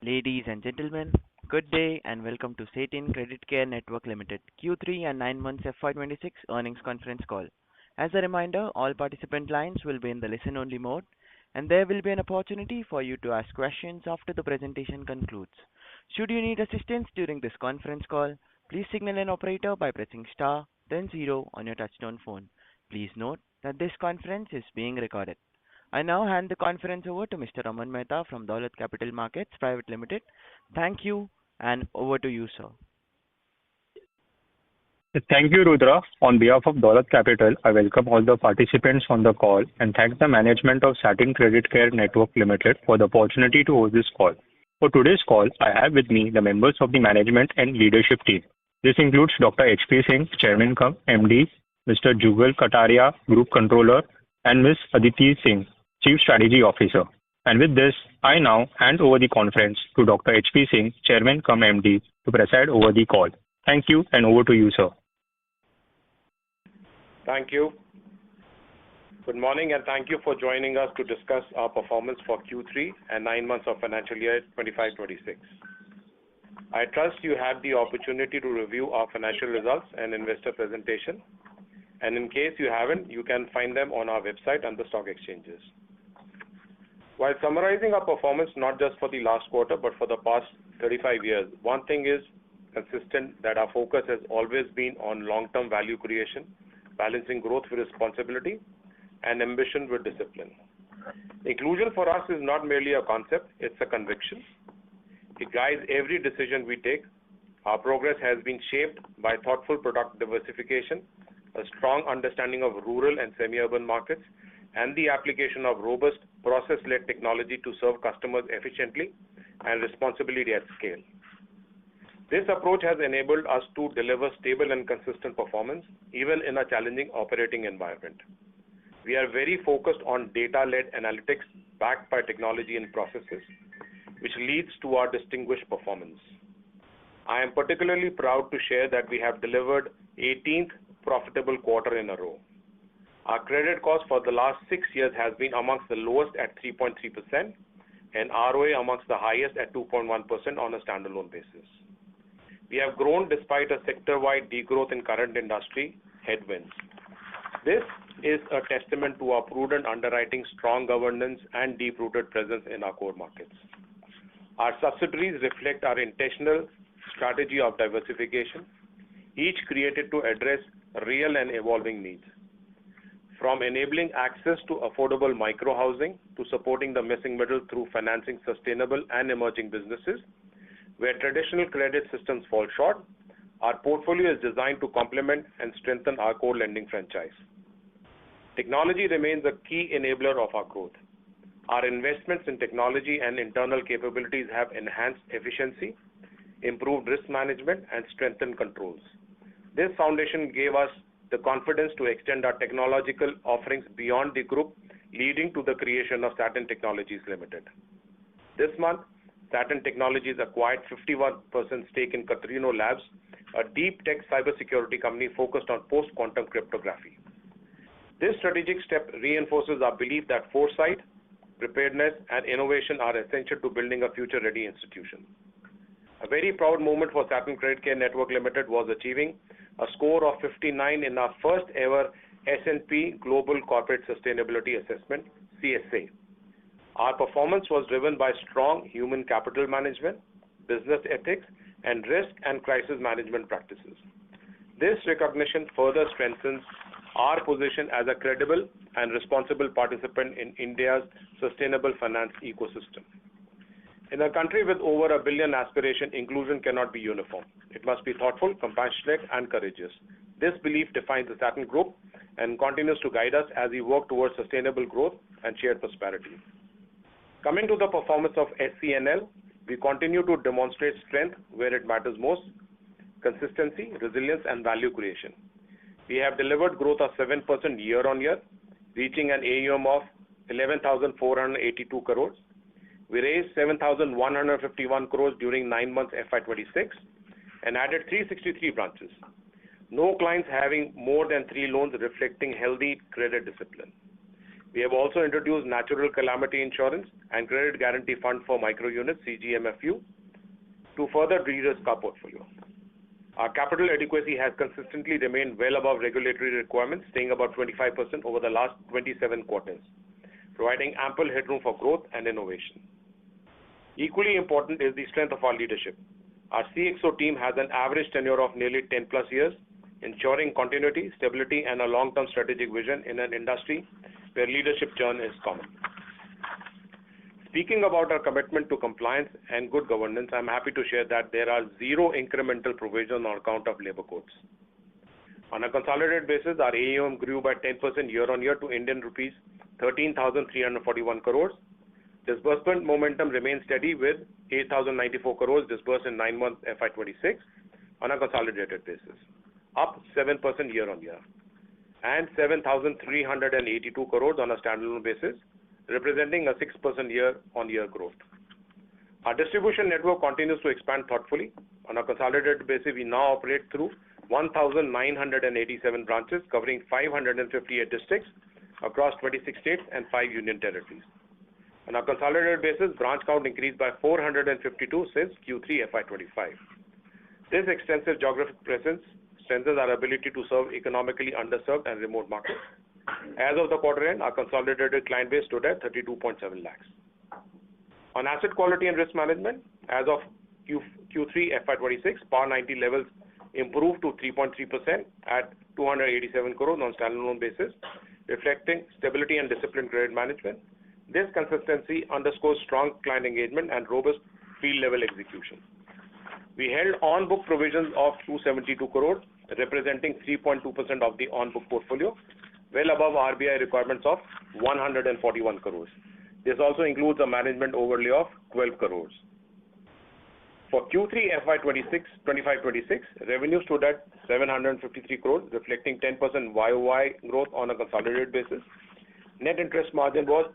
Ladies and gentlemen, good day and welcome to Satin Creditcare Network Limited Q3 and 9 months FY26 earnings conference call. As a reminder, all participant lines will be in the listen-only mode, and there will be an opportunity for you to ask questions after the presentation concludes. Should you need assistance during this conference call, please signal an operator by pressing star, then zero on your touchtone phone. Please note that this conference is being recorded. I now hand the conference over to Mr. Aman Mehta from Daulat Capital Markets Private Limited. Thank you, and over to you, sir. Thank you, Rudra. On behalf of Daulat Capital, I welcome all the participants on the call and thank the management of Satin Creditcare Network Limited for the opportunity to host this call. For today's call, I have with me the members of the management and leadership team. This includes Dr. H.P. Singh, Chairman cum MD, Mr. Jugal Kataria, Group Controller, and Ms. Aditi Singh, Chief Strategy Officer. And with this, I now hand over the conference to Dr. H.P. Singh, Chairman cum MD, to preside over the call. Thank you, and over to you, sir. Thank you. Good morning, and thank you for joining us to discuss our performance for Q3 and 9 months of financial year 25-26. I trust you had the opportunity to review our financial results and investor presentation. And in case you haven't, you can find them on our website and the stock exchanges. While summarizing our performance not just for the last quarter but for the past 35 years, one thing is consistent, that our focus has always been on long-term value creation, balancing growth with responsibility and ambition with discipline. Inclusion for us is not merely a concept, it's a conviction. It guides every decision we take. Our progress has been shaped by thoughtful product diversification, a strong understanding of rural and semi-urban markets, and the application of robust process-led technology to serve customers efficiently and responsibly at scale. This approach has enabled us to deliver stable and consistent performance, even in a challenging operating environment. We are very focused on data-led analytics backed by technology and processes, which leads to our distinguished performance. I am particularly proud to share that we have delivered 18th profitable quarter in a row. Our credit cost for the last 6 years has been amongst the lowest at 3.3% and ROA amongst the highest at 2.1% on a standalone basis. We have grown despite a sector-wide degrowth in current industry headwinds. This is a testament to our prudent underwriting, strong governance, and deep-rooted presence in our core markets. Our subsidiaries reflect our intentional strategy of diversification, each created to address real and evolving needs. From enabling access to affordable micro-housing to supporting the missing middle through financing sustainable and emerging businesses, where traditional credit systems fall short, our portfolio is designed to complement and strengthen our core lending franchise. Technology remains a key enabler of our growth. Our investments in technology and internal capabilities have enhanced efficiency, improved risk management, and strengthened controls. This foundation gave us the confidence to extend our technological offerings beyond the group, leading to the creation of Satin Technologies Limited. This month, Satin Technologies acquired 51% stake in Katrino Labs, a deep tech cybersecurity company focused on post-quantum cryptography. This strategic step reinforces our belief that foresight, preparedness, and innovation are essential to building a future-ready institution. A very proud moment for Satin Creditcare Network Limited was achieving a score of 59 in our first ever S&P Global Corporate Sustainability Assessment, CSA. Our performance was driven by strong human capital management, business ethics, and risk and crisis management practices. This recognition further strengthens our position as a credible and responsible participant in India's sustainable finance ecosystem. In a country with over 1 billion aspiration, inclusion cannot be uniform. It must be thoughtful, compassionate, and courageous. This belief defines the Satin Group and continues to guide us as we work towards sustainable growth and shared prosperity. Coming to the performance of SCNL, we continue to demonstrate strength where it matters most: consistency, resilience, and value creation. We have delivered growth of 7% year-on-year, reaching an AUM of 11,482 crores. We raised 7,151 crores during 9 months FY26 and added 363 branches. No clients having more than 3 loans, reflecting healthy credit discipline. We have also introduced Natural Calamity Insurance and Credit Guarantee Fund for Micro Units, CGMFU, to further de-risk our portfolio. Our capital adequacy has consistently remained well above regulatory requirements, staying about 25% over the last 27 quarters, providing ample headroom for growth and innovation. Equally important is the strength of our leadership. Our CXO team has an average tenure of nearly 10 plus years, ensuring continuity, stability, and a long-term strategic vision in an industry where leadership churn is common. Speaking about our commitment to compliance and good governance, I'm happy to share that there are zero incremental provisions on account of labor codes. On a consolidated basis, our AUM grew by 10% year-on-year to Indian rupees 13,341 crores. Disbursement momentum remains steady with 8,094 crores disbursed in 9 months FY26 on a consolidated basis, up 7% year-on-year, and 7,382 crores on a standalone basis, representing a 6% year-on-year growth. Our distribution network continues to expand thoughtfully. On a consolidated basis, we now operate through 1,987 branches covering 558 districts across 26 states and 5 union territories. On a consolidated basis, branch count increased by 452 since Q3 FY25. This extensive geographic presence strengthens our ability to serve economically underserved and remote markets. As of the quarter end, our consolidated client base stood at 32.7 lakhs. On asset quality and risk management, as of Q3 FY26, PAR 90 levels improved to 3.3% at 287 crores on standalone basis, reflecting stability and disciplined credit management. This consistency underscores strong client engagement and robust field-level execution. We held on-book provisions of 272 crores, representing 3.2% of the on-book portfolio, well above RBI requirements of 141 crores. This also includes a management overlay of 12 crores. For Q3 FY25-26, revenue stood at 753 crores, reflecting 10% YOY growth on a consolidated basis. Net interest margin was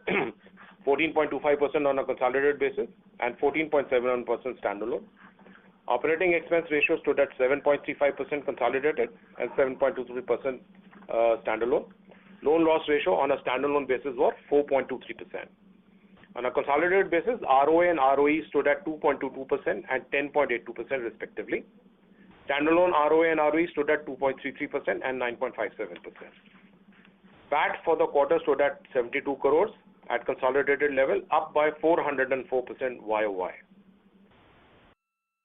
14.25% on a consolidated basis and 14.71% standalone. Operating expense ratio stood at 7.35% consolidated and 7.23% standalone. Loan loss ratio on a standalone basis was 4.23%. On a consolidated basis, ROA and ROE stood at 2.22% and 10.82% respectively. Standalone ROA and ROE stood at 2.33% and 9.57%. PAT for the quarter stood at 72 crores at consolidated level, up by 404% YOY.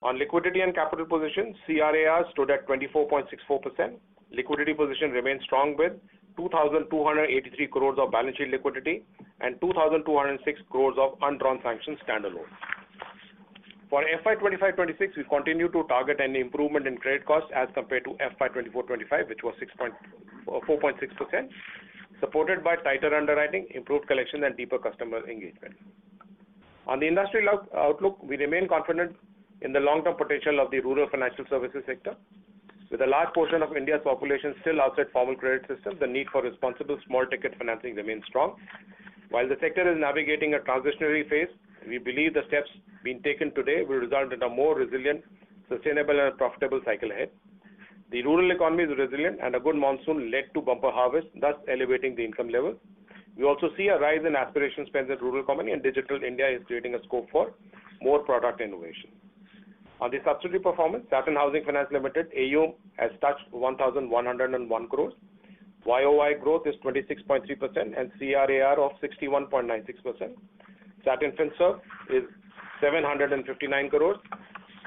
On liquidity and capital position, CRAR stood at 24.64%. Liquidity position remains strong with 2,283 crores of balance sheet liquidity and 2,206 crores of undrawn sanctions standalone. For FY25-26, we continue to target an improvement in credit cost as compared to FY24-25, which was 4.6%, supported by tighter underwriting, improved collection, and deeper customer engagement. On the industry outlook, we remain confident in the long-term potential of the rural financial services sector. With a large portion of India's population still outside formal credit systems, the need for responsible small-ticket financing remains strong. While the sector is navigating a transitionary phase, we believe the steps being taken today will result in a more resilient, sustainable, and profitable cycle ahead. The rural economy is resilient, and a good monsoon led to bumper harvest, thus elevating the income level. We also see a rise in aspiration spends in rural economy, and Digital India is creating a scope for more product innovation. On the subsidiary performance, Satin Housing Finance Limited AUM has touched 1,101 crores. YOY growth is 26.3% and CRAR of 61.96%. Satin FinServ is 759 crores.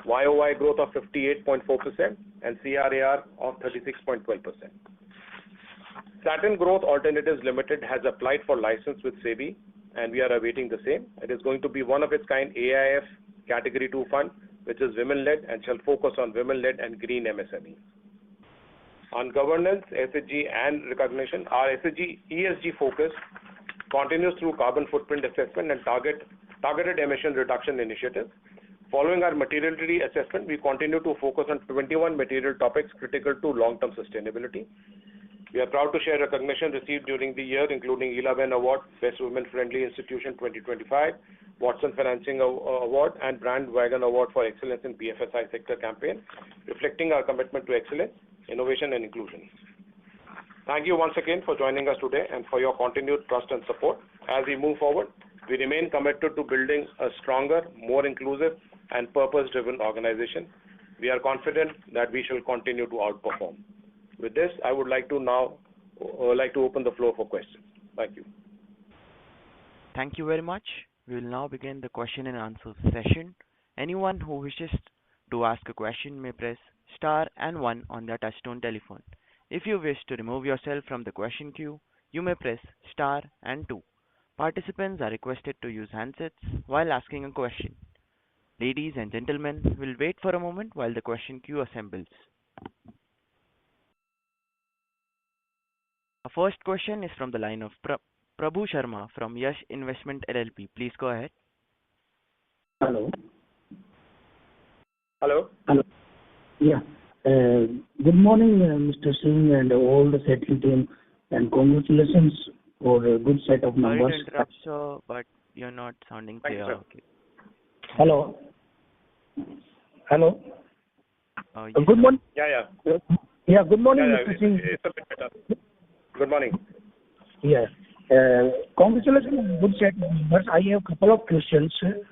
YOY growth of 58.4% and CRAR of 36.12%. Satin Growth Alternatives Limited has applied for license with SEBI, and we are awaiting the same. It is going to be one of its kind AIF Category 2 fund, which is women-led and shall focus on women-led and green MSME. On governance, SHG and recognition, our SHG ESG focus continues through carbon footprint assessment and targeted emission reduction initiatives. Following our materiality assessment, we continue to focus on 21 material topics critical to long-term sustainability. We are proud to share recognition received during the year, including Elaben Award, Best Women-Friendly Institution 2025, Watson Financing Award, and Brand Wagon Award for Excellence in BFSI Sector Campaign, reflecting our commitment to excellence, innovation, and inclusion. Thank you once again for joining us today and for your continued trust and support. As we move forward, we remain committed to building a stronger, more inclusive, and purpose-driven organization. We are confident that we shall continue to outperform. With this, I would like to open the floor for questions. Thank you. Thank you very much. We will now begin the question and answer session. Anyone who wishes to ask a question may press star and one on their touchtone telephone. If you wish to remove yourself from the question queue, you may press star and two. Participants are requested to use handsets while asking a question. Ladies and gentlemen, we'll wait for a moment while the question queue assembles. Our first question is from the line of Prabhu Sharma from Yash Investment LLP. Please go ahead. Hello. Hello. Hello. Yeah. Good morning, Mr. Singh and all the Satin team, and congratulations for a good set of numbers. Sorry to interrupt, sir, but you're not sounding clear. Okay. Hello. Hello. Yes, good morning. Yeah. Yeah. Good morning, Mr. Singh. It's a bit better. Good morning. Yeah. Congratulations on good set of numbers. I have a couple of questions. Sir,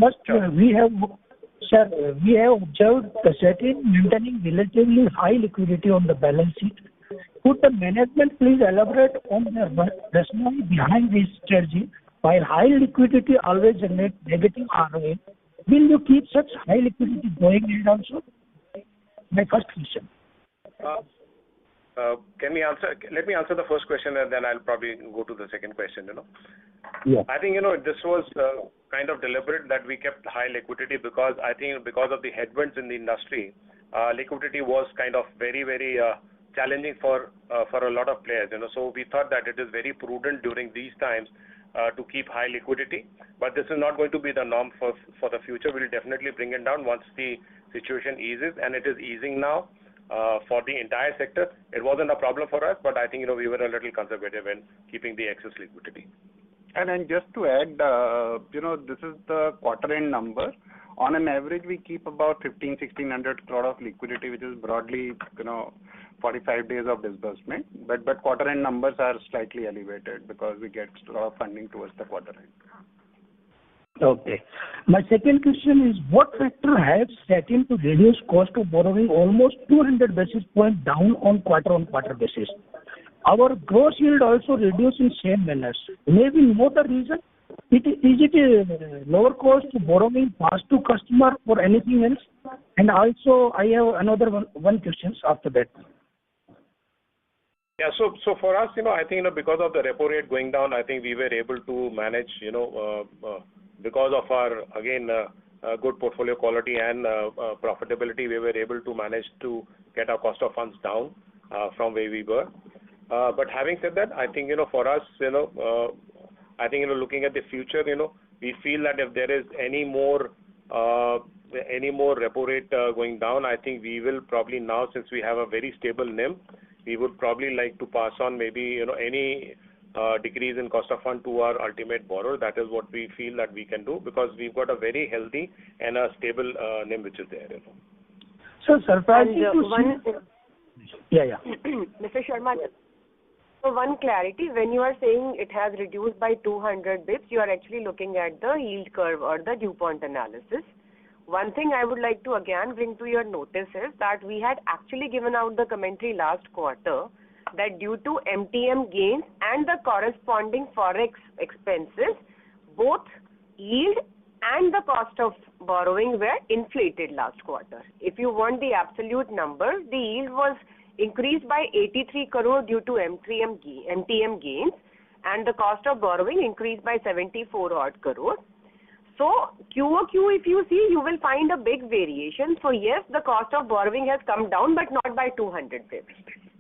first, we have observed the Satin maintaining relatively high liquidity on the balance sheet. Could the management please elaborate on the rationale behind this strategy? While high liquidity always generates negative ROA, will you keep such high liquidity going ahead also? My first question. Let me answer the first question, and then I'll probably go to the second question. Yeah. I think this was kind of deliberate that we kept high liquidity because I think because of the headwinds in the industry, liquidity was kind of very challenging for a lot of players. So we thought that it is very prudent during these times to keep high liquidity. But this is not going to be the norm for the future. We'll definitely bring it down once the situation eases, and it is easing now. For the entire sector, it wasn't a problem for us, but I think we were a little conservative in keeping the excess liquidity. And then just to add, this is the quarter-end number. On an average, we keep about 1,600 crore of liquidity, which is broadly, 45 days of disbursement. But quarter-end numbers are slightly elevated because we get a lot of funding towards the quarter-end. Okay. My second question is, what factor has Satin to reduce cost of borrowing almost 200 basis points down on quarter-on-quarter basis? Our gross yield also reduced in same manner. Maybe no the reason? Is it a lower cost to borrowing passed to customer or anything else? And also, I have another one question after that. Yeah, so for us, I think because of the repo rate going down, I think we were able to manage, because of our again good portfolio quality and profitability, we were able to manage to get our cost of funds down from where we were. But having said that, I think for us, I think looking at the future, we feel that if there is any more repo rate going down, I think we will probably now, since we have a very stable NIM, we would probably like to pass on maybe any decrease in cost of fund to our ultimate borrower. That is what we feel that we can do because we've got a very healthy and a stable NIM which is there. So surprising to see. Yeah. Mr. Sharma, so one clarity, when you are saying it has reduced by 200 bits, you are actually looking at the yield curve or the DuPont analysis. One thing I would like to again bring to your notice is that we had actually given out the commentary last quarter that due to MTM gains and the corresponding forex expenses, both yield and the cost of borrowing were inflated last quarter. If you want the absolute number, the yield was increased by 83 crore due to MTM gains, and the cost of borrowing increased by 74 odd crore. So QOQ, if you see, you will find a big variation. So yes, the cost of borrowing has come down, but not by 200 bits.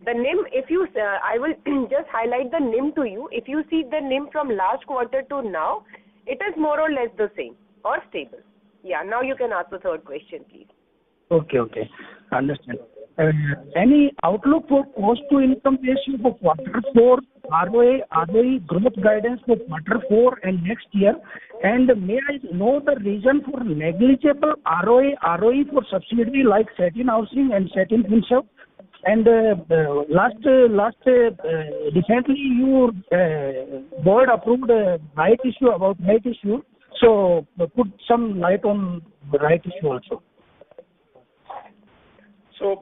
The NIM, I will just highlight the NIM to you. If you see the NIM from last quarter to now, it is more or less the same or stable. Yeah, now you can ask the third question, please. Okay. Understand. Any outlook for cost to income ratio for quarter 4, ROE growth guidance for quarter 4 and next year? And may I know the reason for negligible ROE for subsidiary like Satin Housing and Satin Finserv? And recently your board approved a right issue about right issue. So put some light on the right issue also. So,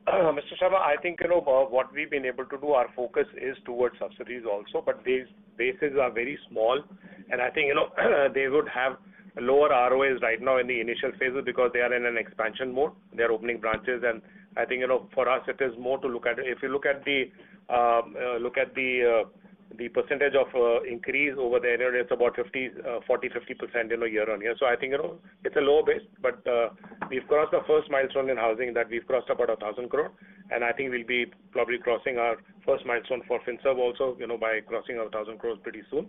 Mr. Sharma, I think, what we've been able to do, our focus is towards subsidies also, but these bases are very small, and I think, they would have lower ROAs right now in the initial phases because they are in an expansion mode. They are opening branches, and I think, for us, it is more to look at, if you look at the percentage of increase over there, it's about 40-50%, year on year. So I think, it's a low base, but we've crossed the first milestone in housing, that we've crossed about 1,000 crore, and I think we'll be probably crossing our first milestone for FinServ also, by crossing our 1,000 crores pretty soon.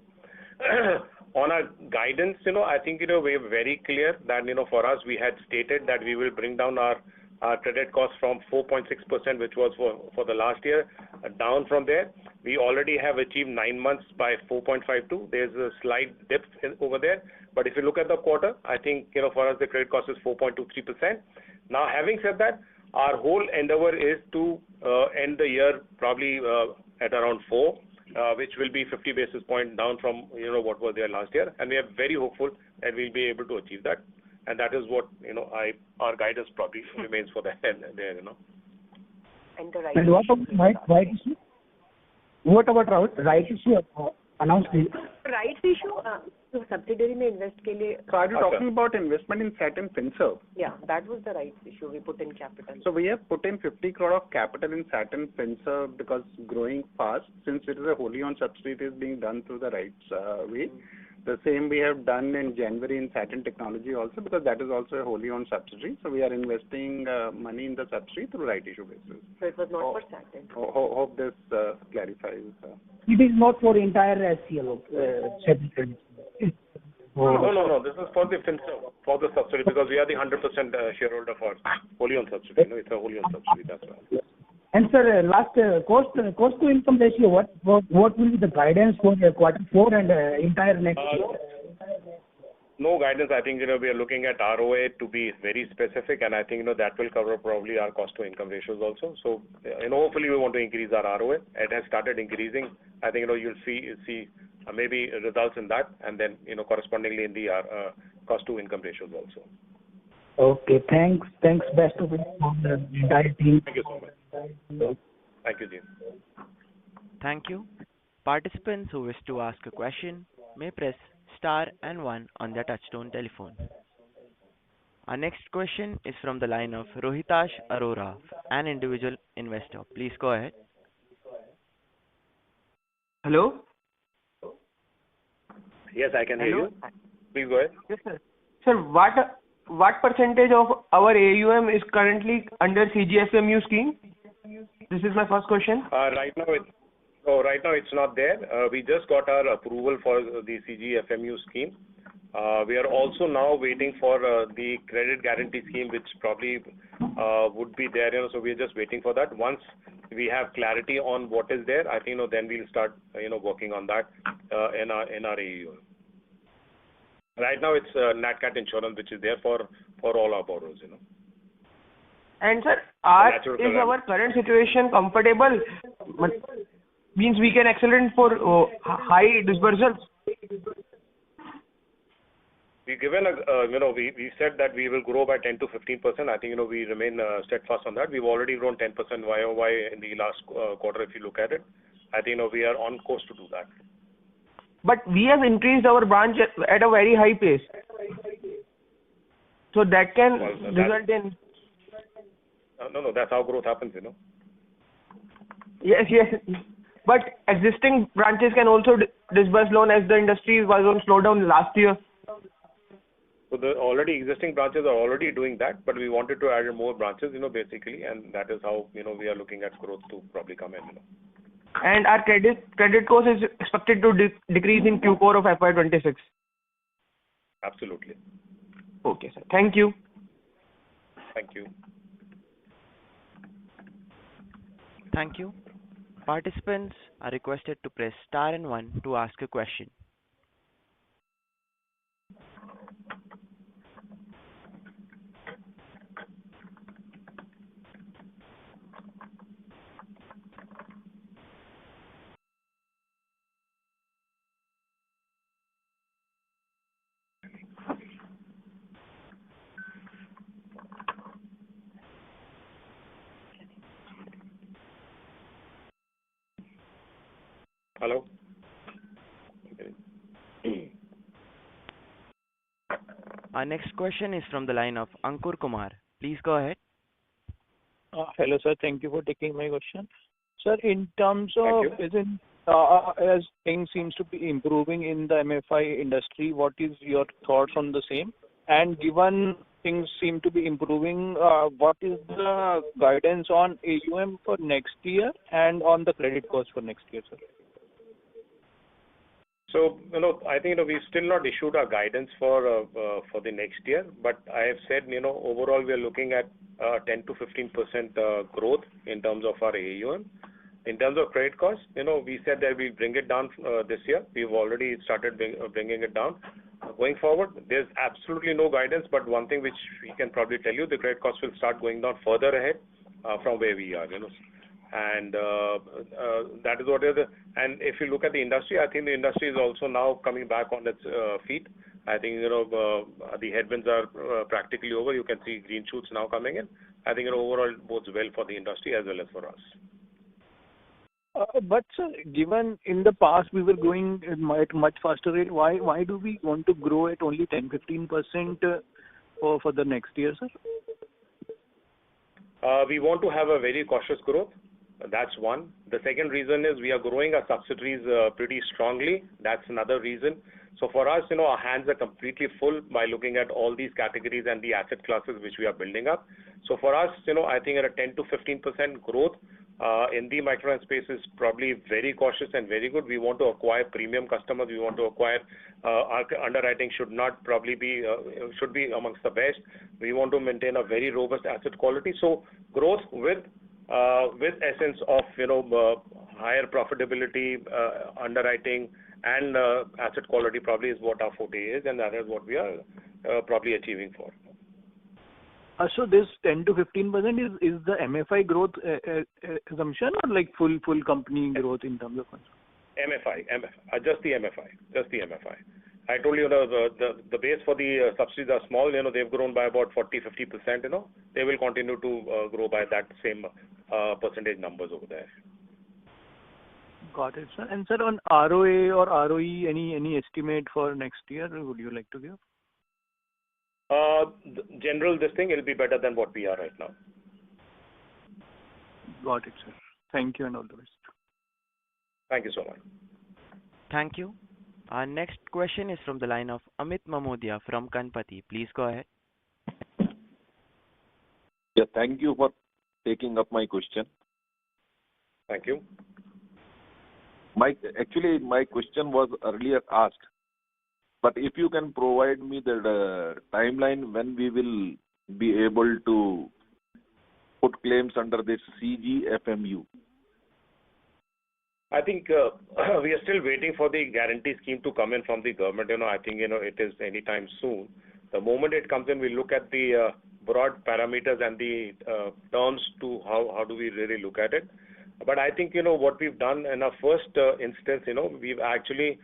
On our guidance, I think, we're very clear that, for us, we had stated that we will bring down our credit cost from 4.6%, which was for the last year, down from there. We already have achieved 9 months by 4.52. There's a slight dip over there. But if you look at the quarter, I think, for us, the credit cost is 4.23%. Now, having said that, our whole endeavor is to end the year probably at around 4, which will be 50 basis points down from, what was there last year. And we are very hopeful that we'll be able to achieve that. And that is what, our guidance probably remains for that there, And the right And what about right issue? What about right issue announced? rights issue? तो subsidiary में invest के लिए. So are you talking about investment in Satin FinServ? Yeah, that was the rights issue we put in capital. So we have put in 50 crore of capital in Satin FinServ because growing fast, since it is a wholly owned subsidiary, it is being done through the rights way. The same we have done in January in Satin Technology also, because that is also a wholly owned subsidiary. So we are investing money in the subsidiary through right issue basis. So it was not for Satin. Hope this clarifies. It is not for entire SCL, Satin Creditcare. No. This is for the FinServ, for the subsidiary, because we are the 100% shareholder for wholly owned subsidiary. It's a wholly owned subsidiary, that's why. And sir, last cost to income ratio, what will be the guidance for quarter 4 and entire next year? No guidance. I think, we are looking at ROA to be very specific, and I think, that will cover probably our cost to income ratios also. So, hopefully we want to increase our ROA. It has started increasing. I think, you'll see maybe results in that, and then, correspondingly in the cost to income ratios also. Okay, thanks. Best of luck on the entire team. Thank you so much. Thank you, Jim. Thank you. Participants who wish to ask a question may press star and 1 on their touchtone telephone. Our next question is from the line of Rohitash Arora, an individual investor. Please go ahead. Hello? Yes, I can hear you. Please go ahead. Yes, sir. Sir, what percentage of our AUM is currently under CGFMU scheme? This is my first question. Right now it's not there. We just got our approval for the CGFMU scheme. We are also now waiting for the credit guarantee scheme, which probably would be there. So we are just waiting for that. Once we have clarity on what is there, I think, then we'll start, working on that in our AUM. Right now, it's NatCat insurance, which is there for all our borrowers, And sir, is our current situation comfortable? Means we can accelerate for high disbursements. We said that we will grow by 10 to 15%. I think, we remain steadfast on that. We've already grown 10% YOY in the last quarter, if you look at it. I think, we are on course to do that. But we have increased our branch at a very high pace. So that can result in... No, that's how growth happens, Yes. But existing branches can also disburse loan as the industry was on slowdown last year. So the already existing branches are already doing that, but we wanted to add more branches, basically, and that is how, we are looking at growth to probably come in, And our credit cost is expected to decrease in Q4 of FY26. Absolutely. Okay, sir. Thank you. Thank you. Thank you. Participants are requested to press star and 1 to ask a question. Hello? Our next question is from the line of Ankur Kumar. Please go ahead. Hello, sir. Thank you for taking my question. Sir, in terms of as things seems to be improving in the MFI industry, what is your thoughts on the same? And given things seem to be improving, what is the guidance on AUM for next year and on the credit cost for next year, sir? So, I think, we've still not issued our guidance for the next year, but I have said, overall we are looking at 10 to 15% growth in terms of our AUM. In terms of credit costs, we said that we'll bring it down this year. We've already started bringing it down. Going forward, there's absolutely no guidance, but one thing which we can probably tell you, the credit costs will start going down further ahead from where we are, And that is what it is. And if you look at the industry, I think the industry is also now coming back on its feet. I think, the headwinds are practically over. You can see green shoots now coming in. I think overall it bodes well for the industry as well as for us. But sir, given in the past we were growing at much faster rate, why do we want to grow at only 10-15% for the next year, sir? We want to have a very cautious growth. That's one. The second reason is we are growing our subsidiaries pretty strongly. That's another reason. So for us, our hands are completely full by looking at all these categories and the asset classes which we are building up. So for us, I think at a 10 to 15% growth in the microfinance space is probably very cautious and very good. We want to acquire premium customers. We want to acquire our underwriting should be amongst the best. We want to maintain a very robust asset quality. So growth with essence of higher profitability, underwriting, and asset quality probably is what our forte is, and that is what we are probably achieving for. So this 10 to 15% is the MFI growth assumption or like full company growth in terms of MFI, just the MFI. I told you the base for the subsidies are small. They've grown by about 40-50%. They will continue to grow by that same percentage numbers over there. Got it, sir. And sir, on ROA or ROE, any estimate for next year? Would you like to give? General, this thing will be better than what we are right now. Got it, sir. Thank you and all the best. Thank you so much. Thank you. Our next question is from the line of Amit Mamodia from Kanpati. Please go ahead. Yeah, thank you for taking up my question. Thank you. My question was earlier asked, but if you can provide me the timeline when we will be able to put claims under this CGFMU. I think we are still waiting for the guarantee scheme to come in from the government. I think it is anytime soon. The moment it comes in, we look at the broad parameters and the terms to how do we really look at it. But I think what we've done in our first instance, we've actually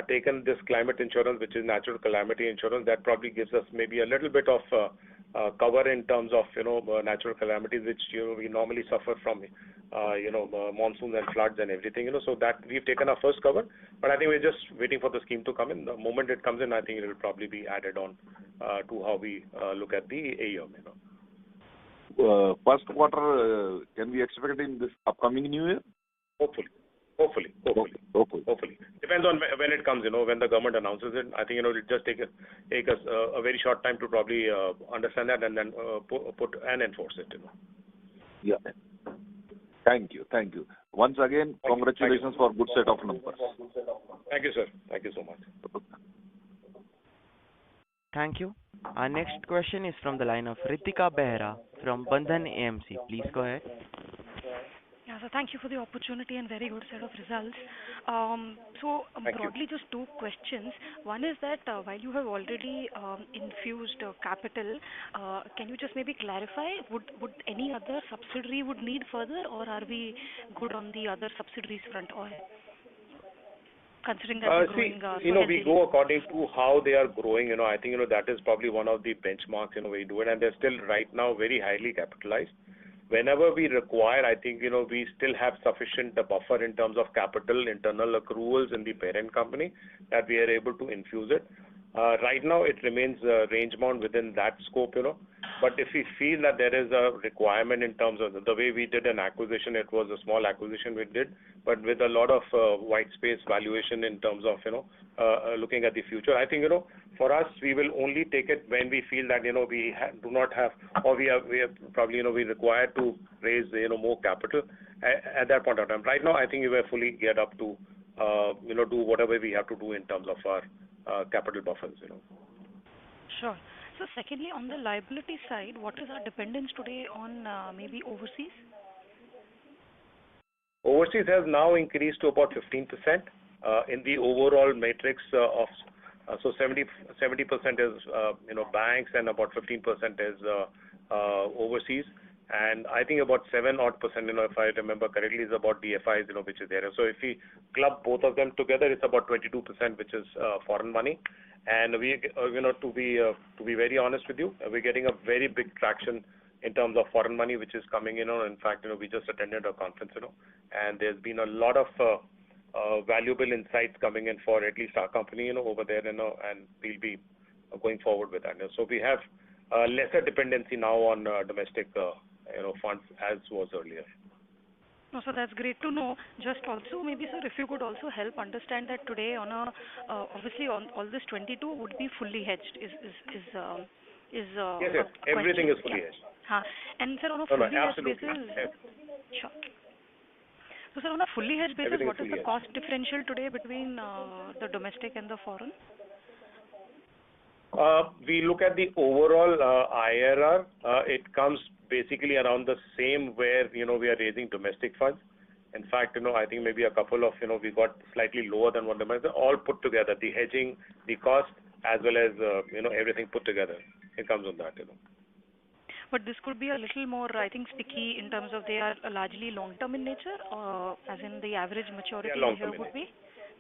taken this climate insurance, which is natural calamity insurance, that probably gives us maybe a little bit of cover in terms of natural calamities, which we normally suffer from monsoons and floods and everything. So that we've taken our first cover, but I think we're just waiting for the scheme to come in. The moment it comes in, I think it will probably be added on to how we look at the AUM. First quarter, can we expect in this upcoming new year? Hopefully. Depends on when it comes, when the government announces it. I think, it'll just take us a very short time to probably understand that and then put and enforce it, Yeah. Thank you. Once again, congratulations for good set of numbers. Thank you, sir. Thank you so much. Thank you. Our next question is from the line of Ritika Behera from Bandhan AMC. Please go ahead. Yeah, so thank you for the opportunity and very good set of results. Broadly, just two questions. One is that while you have already infused capital, can you just maybe clarify, would any other subsidiary would need further, or are we good on the other subsidiaries front, or considering that we're growing? We go according to how they are growing. I think that is probably one of the benchmarks we do it, and they're still right now very highly capitalized. whenever we require, I think, we still have sufficient buffer in terms of capital, internal accruals in the parent company that we are able to infuse it. Right now, it remains range bound within that scope, But if we feel that there is a requirement in terms of the way we did an acquisition, it was a small acquisition we did, but with a lot of white space valuation in terms of, looking at the future. I think, for us, we will only take it when we feel that, we do not have, or we are probably, we require to raise, more capital at that point of time. Right now, I think we are fully geared up to, do whatever we have to do in terms of our capital buffers, Sure. So secondly, on the liability side, what is our dependence today on maybe overseas? Overseas has now increased to about 15% in the overall matrix of so 70% is banks and about 15% is overseas, and I think about 7% odd, if I remember correctly, is about DFIs, which is there. So if we club both of them together, it's about 22%, which is foreign money. And we, to be very honest with you, we're getting a very big traction in terms of foreign money, which is coming, in fact, we just attended a conference, and there's been a lot of valuable insights coming in for at least our company, over there, and we'll be going forward with that. So we have lesser dependency now on domestic, funds as was earlier. No, so that's great to know. Just also, maybe, sir, if you could also help understand that today on a, obviously on all this 22 would be fully hedged, Yes, everything is fully hedged. And sir, on a fully hedged basis, sure. So sir, on a fully hedged basis, what is the cost differential today between the domestic and the foreign? We look at the overall IRR. It comes basically around the same where, we are raising domestic funds. In fact, I think maybe a couple of, we got slightly lower than what domestic, all put together, the hedging, the cost, as well as, everything put together. It comes on that, But this could be a little more, I think, sticky in terms of they are largely long-term in nature, or as in the average maturity here would be?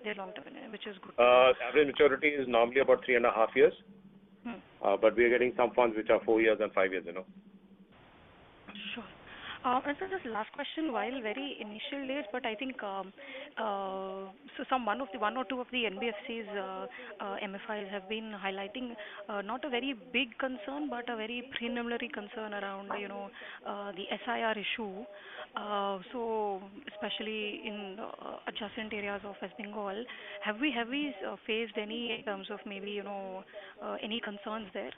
They're long-term, which is good. Average maturity is normally about 3.5 years. But we are getting some funds which are 4 years and 5 years, Sure. And so this last question, while very initial days, but I think so one or two of the NBFCs, MFIs have been highlighting not a very big concern, but a very preliminary concern around the SIR issue. So especially in adjacent areas of West Bengal, have we faced any in terms of maybe any concerns there?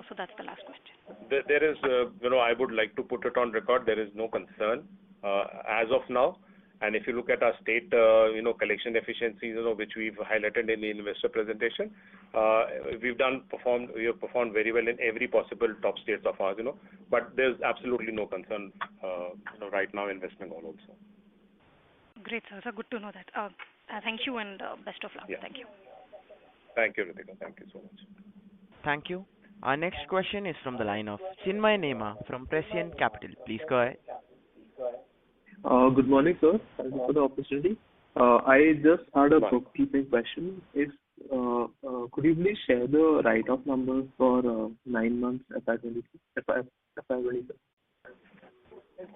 So that's the last question. There is, I would like to put it on record, there is no concern as of now. And if you look at our state, collection efficiencies, which we've highlighted in the investor presentation, we have performed very well in every possible top states of ours, But there's absolutely no concern, right now in West Bengal also. Great, sir. So good to know that. Thank you and best of luck. Yeah. Thank you. Thank you, Ritika. Thank you so much. Thank you. Our next question is from the line of Chinmay Nema from Prescient Capital. Please go ahead. Good morning, sir. Thank you for the opportunity. I just had a bookkeeping question. Could you please share the write-off numbers for 9 months FY2026?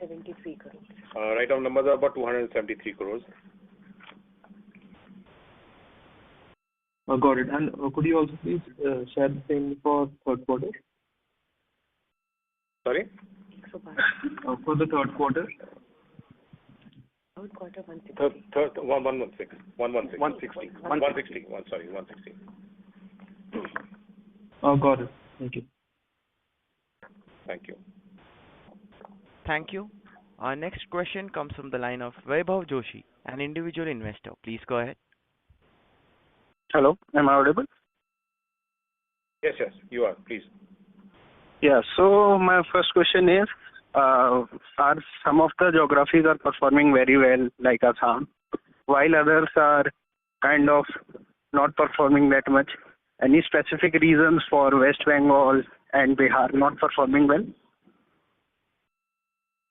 73 crores. Write-off numbers are about 273 crores. Got it. And could you also please share the same for third quarter? Sorry? For the third quarter? Third quarter, 160. Third, 116. 160. 160. Sorry, 160. Got it. Thank you. Thank you. Thank you. Our next question comes from the line of Vaibhav Joshi, an individual investor. Please go ahead. Hello, am I audible? Yes, you are. Please. Yeah, so my first question is, are some of the geographies are performing very well, like Assam, while others are kind of not performing that much? Any specific reasons for West Bengal and Bihar not performing well?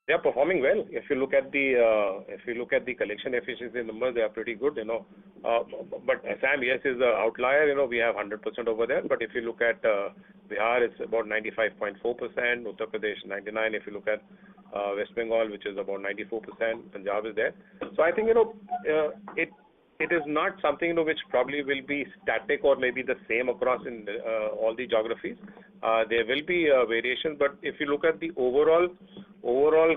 They are performing well. If you look at the collection efficiency numbers, they are pretty good, But Assam, yes, is the outlier. We have 100% over there. But if you look at Bihar, it's about 95.4%. Uttar Pradesh, 99%. If you look at West Bengal, which is about 94%. Punjab is there. So I think, it is not something, which probably will be static or maybe the same across in all the geographies. There will be variations, but if you look at the overall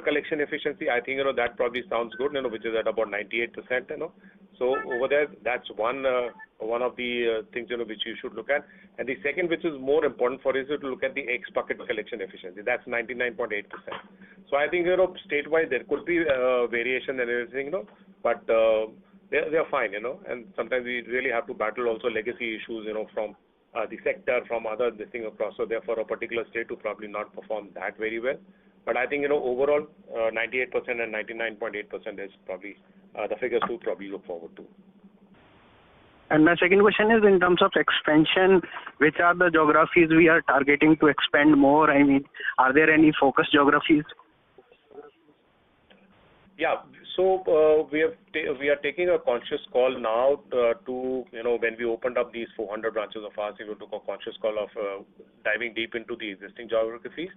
collection efficiency, I think, that probably sounds good, which is at about 98%, So over there, that's one of the things, which you should look at. And the second, which is more important for is to look at the X bucket collection efficiency. That's 99.8%. So I think, statewide there could be variation and everything, but they're fine, and sometimes we really have to battle also legacy issues, from the sector, from other this thing across. So therefore, a particular state to probably not perform that very well. But I think, overall, 98% and 99.8% is probably the figures to probably look forward to. And my second question is in terms of expansion, which are the geographies we are targeting to expand more? I mean, are there any focus geographies? Yeah. So we are taking a conscious call now to when we opened up these 400 branches of ours, we took a conscious call of diving deep into the existing geographies.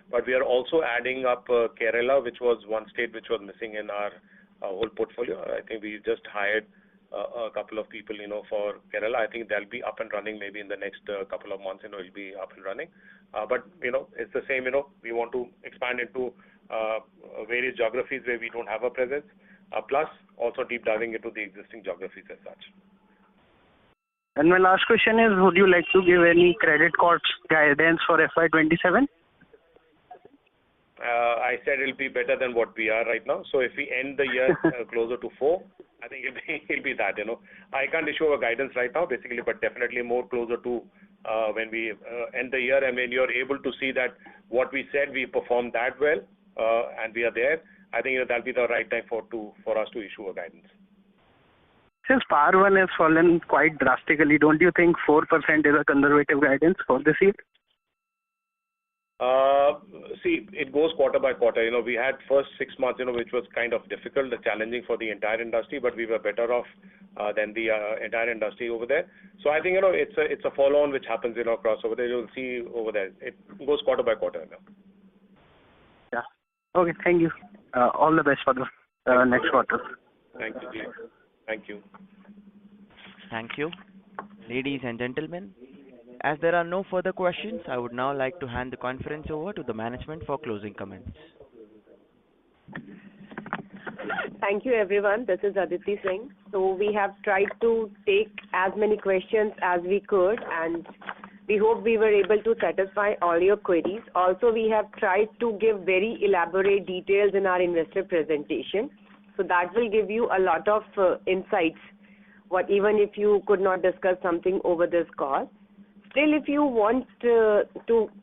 But we are also adding up Kerala, which was one state which was missing in our whole portfolio. I think we just hired a couple of people, for Kerala. I think they'll be up and running maybe in the next couple of months. It'll be up and running. But it's the same. We want to expand into various geographies where we don't have a presence, plus also deep diving into the existing geographies as such. And my last question is, would you like to give any credit cost guidance for FY27? I said it'll be better than what we are right now. So if we end the year closer to 4, I think it'll be that. I can't issue a guidance right now, basically, but definitely more closer to when we end the year, and when you're able to see that what we said we performed that well, and we are there. I think that'll be the right time for us to issue a guidance. Since PAR 1 has fallen quite drastically, don't you think 4% is a conservative guidance for this year? See, it goes quarter by quarter. We had first 6 months, which was kind of difficult, challenging for the entire industry, but we were better off than the entire industry over there. So I think, it's a follow-on which happens, across over there. You'll see over there. It goes quarter by quarter. Yeah. Okay. Thank you. All the best for the next quarter. Thank you. Thank you. Thank you. Ladies and gentlemen, as there are no further questions, I would now like to hand the conference over to the management for closing comments. Thank you, everyone. This is Aditi Singh. So we have tried to take as many questions as we could, and we hope we were able to satisfy all your queries. Also, we have tried to give very elaborate details in our investor presentation. So that will give you a lot of insights, even if you could not discuss something over this call. Still, if you want to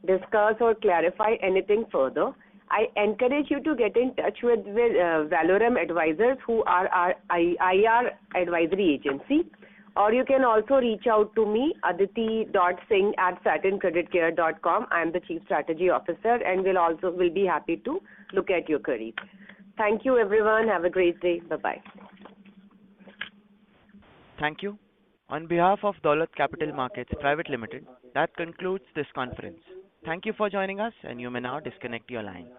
discuss or clarify anything further, I encourage you to get in touch with Valorum Advisors, who are our IR advisory agency. Or you can also reach out to me, aditi.singh@satincreditcare.com. I am the Chief Strategy Officer, and will be happy to look at your queries. Thank you, everyone. Have a great day. Bye-bye. Thank you. On behalf of Daulat Capital Markets Private Limited, that concludes this conference. Thank you for joining us, and you may now disconnect your lines.